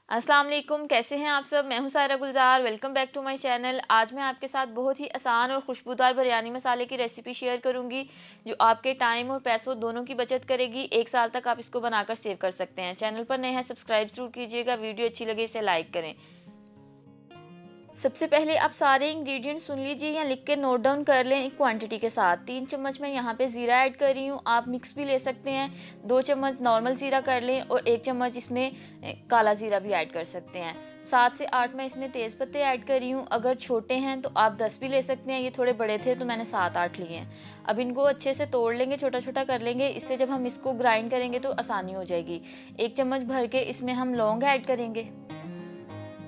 अस्सलाम वालेकुम, कैसे हैं आप सब। मैं हूं Saira Gulzar. Welcome back to my channel. आज मैं आपके साथ बहुत ही आसान और खुशबूदार बिरयानी मसाले की रेसिपी शेयर करूंगी जो आपके टाइम और पैसों दोनों की बचत करेगी। 1 साल तक आप इसको बनाकर सेव कर सकते हैं। चैनल पर नए हैं, सब्सक्राइब जरूर कीजिएगा। वीडियो अच्छी लगे इसे लाइक करें। सबसे पहले आप सारे इंग्रेडिएंट सुन लीजिए या लिख के नोट डाउन कर लें एक क्वांटिटी के साथ। 3 चम्मच मैं यहाँ पे ज़ीरा ऐड कर रही हूँ, आप मिक्स भी ले सकते हैं। 2 चम्मच नॉर्मल ज़ीरा कर लें और 1 चम्मच इसमें काला ज़ीरा भी ऐड कर सकते हैं। 7 से 8 मैं इसमें तेज़ पत्ते ऐड कर रही हूँ। अगर छोटे हैं तो आप 10 भी ले सकते हैं, ये थोड़े बड़े थे तो मैंने 7-8 लिए हैं। अब इनको अच्छे से तोड़ लेंगे, छोटा छोटा कर लेंगे, इससे जब हम इसको ग्राइंड करेंगे तो आसानी हो जाएगी। 1 चम्मच भर के इसमें हम लौंग ऐड करेंगे।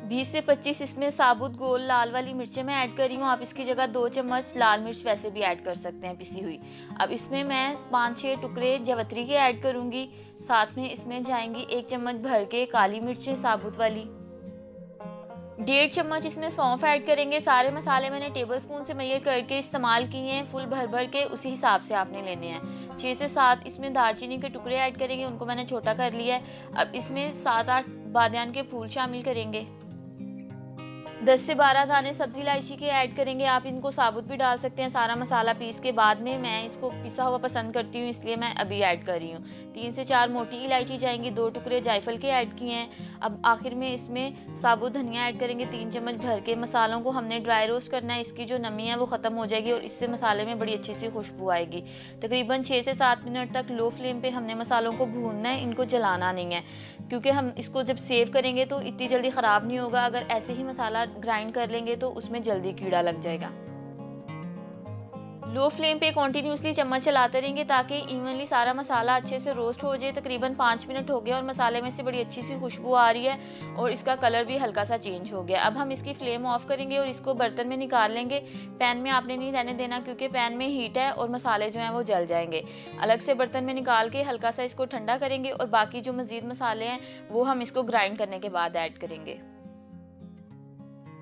20 से 25 इसमें साबुत गोल लाल वाली मिर्चें मैं ऐड कर रही हूँ। आप इसकी जगह 2 चम्मच लाल मिर्च वैसे भी ऐड कर सकते हैं पिसी हुई। अब इसमें मैं 5-6 टुकड़े जावित्री के ऐड करूँगी। साथ में इसमें जाएंगी 1 चम्मच भर के काली मिर्चें साबुत वाली। 1.5 चम्मच इसमें सौंफ ऐड करेंगे। सारे मसाले मैंने टेबल स्पून से मेजर करके इस्तेमाल किए हैं, फुल भर भर के उसी हिसाब से आपने लेने हैं। 6 से 7 इसमें दालचीनी के टुकड़े ऐड करेंगे, उनको मैंने छोटा कर लिया है। अब इसमें 7-8 बादियान के फूल शामिल करेंगे। 10 से 12 दाने सब्जी इलायची के ऐड करेंगे, आप इनको साबुत भी डाल सकते हैं। सारा मसाला पीस के बाद में, मैं इसको पिसा हुआ पसंद करती हूँ इसलिए मैं अभी ऐड कर रही हूँ। 3 से 4 मोटी इलायची जाएंगी, 2 टुकड़े जायफल के ऐड किए हैं। अब आखिर में इसमें साबुत धनिया ऐड करेंगे 3 चम्मच भर के। मसालों को हमने ड्राई रोस्ट करना है, इसकी जो नमी है वो ख़त्म हो जाएगी और इससे मसाले में बड़ी अच्छी सी खुशबू आएगी। तकरीबन 6 से 7 मिनट तक लो फ्लेम पे हमने मसालों को भूनना है, इनको जलाना नहीं है, क्योंकि हम इसको जब सेव करेंगे तो इतनी जल्दी ख़राब नहीं होगा। अगर ऐसे ही मसाला ग्राइंड कर लेंगे तो उसमें जल्दी कीड़ा लग जाएगा। लो फ्लेम पे कॉन्टीन्यूसली चम्मच चलाते रहेंगे ताकि इवनली सारा मसाला अच्छे से रोस्ट हो जाए। तकरीबन 5 मिनट हो गया और मसाले में से बड़ी अच्छी सी खुशबू आ रही है और इसका कलर भी हल्का सा चेंज हो गया। अब हम इसकी फ्लेम ऑफ करेंगे और इसको बर्तन में निकाल लेंगे। पैन में आपने नहीं रहने देना क्योंकि पैन में हीट है और मसाले जो हैं वो जल जाएंगे। अलग से बर्तन में निकाल के हल्का सा इसको ठंडा करेंगे और बाकी जो मज़ीद मसाले हैं वो हम इसको ग्राइंड करने के बाद ऐड करेंगे।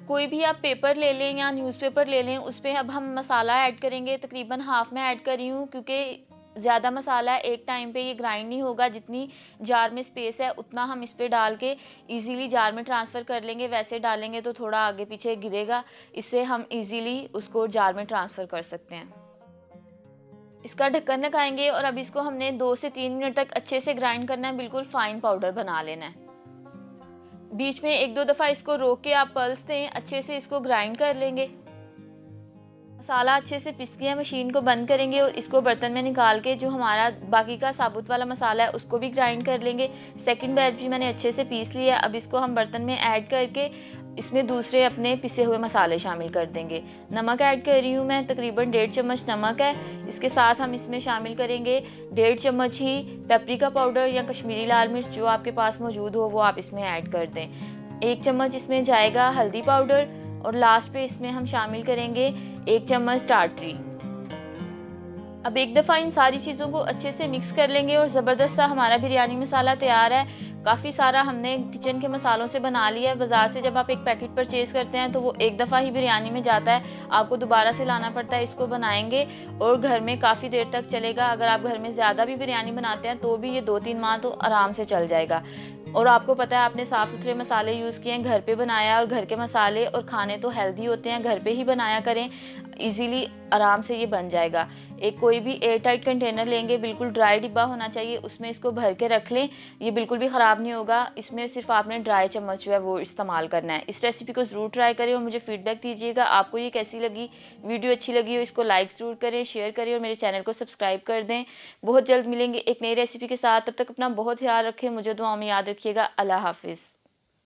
कोई भी आप पेपर ले लें या न्यूज़पेपर ले लें, उस पर अब हम मसाला ऐड करेंगे। तकरीबन हाफ में ऐड कर रही हूँ क्योंकि ज़्यादा मसाला है, एक टाइम पे ये ग्राइंड नहीं होगा। जितनी जार में स्पेस है उतना हम इस पे डाल के इजीली जार में ट्रांसफ़र कर लेंगे। वैसे डालेंगे तो थोड़ा आगे पीछे गिरेगा, इससे हम इजीली उसको जार में ट्रांसफ़र कर सकते हैं। इसका ढक्कन लगाएंगे और अब इसको हमने 2 से 3 मिनट तक अच्छे से ग्राइंड करना है, बिल्कुल फाइन पाउडर बना लेना है। बीच में 1-2 दफ़ा इसको रोक के आप पल्स दें, अच्छे से इसको ग्राइंड कर लेंगे। मसाला अच्छे से पिस गया, मशीन को बंद करेंगे और इसको बर्तन में निकाल के जो हमारा बाकी का साबुत वाला मसाला है उसको भी ग्राइंड कर लेंगे। सेकंड बैच भी मैंने अच्छे से पीस लिया। अब इसको हम बर्तन में ऐड करके इसमें दूसरे अपने पिसे हुए मसाले शामिल कर देंगे। नमक ऐड कर रही हूँ मैं, तकरीबन 1.5 चम्मच नमक है। इसके साथ हम इसमें शामिल करेंगे 1.5 चम्मच ही पेपरिका पाउडर या कश्मीरी लाल मिर्च, जो आपके पास मौजूद हो वो आप इसमें ऐड कर दें। 1 चम्मच इसमें जाएगा हल्दी पाउडर और लास्ट पे इसमें हम शामिल करेंगे 1 चम्मच टाटरी। अब एक दफ़ा इन सारी चीज़ों को अच्छे से मिक्स कर लेंगे और ज़बरदस्त सा हमारा बिरयानी मसाला तैयार है। काफ़ी सारा हमने किचन के मसालों से बना लिया है। बाज़ार से जब आप एक पैकेट परचेज़ करते हैं तो वो एक दफ़ा ही बिरयानी में जाता है, आपको दोबारा से लाना पड़ता है। इसको बनाएंगे और घर में काफ़ी देर तक चलेगा। अगर आप घर में ज़्यादा भी बिरयानी बनाते हैं तो भी ये 2-3 माह तो आराम से चल जाएगा। और आपको पता है आपने साफ़ सुथरे मसाले यूज़ किए हैं, घर पे बनाया, और घर के मसाले और खाने तो हेल्दी होते हैं, घर पे ही बनाया करें। इजीली आराम से ये बन जाएगा। एक कोई भी एयर टाइट कंटेनर लेंगे, बिल्कुल ड्राई डिब्बा होना चाहिए, उसमें इसको भर के रख लें। ये बिल्कुल भी ख़राब नहीं होगा। इसमें सिर्फ आपने ड्राई चम्मच जो है वो इस्तेमाल करना है। इस रेसिपी को ज़रूर ट्राई करें और मुझे फ़ीडबैक दीजिएगा आपको ये कैसी लगी। वीडियो अच्छी लगी हो इसको लाइक ज़रूर करें, शेयर करें और मेरे चैनल को सब्सक्राइब कर दें। बहुत जल्द मिलेंगे एक नई रेसिपी के साथ, तब तक अपना बहुत ख्याल रखें, मुझे दुआ में याद रखिएगा। अल्लाह हाफिज़।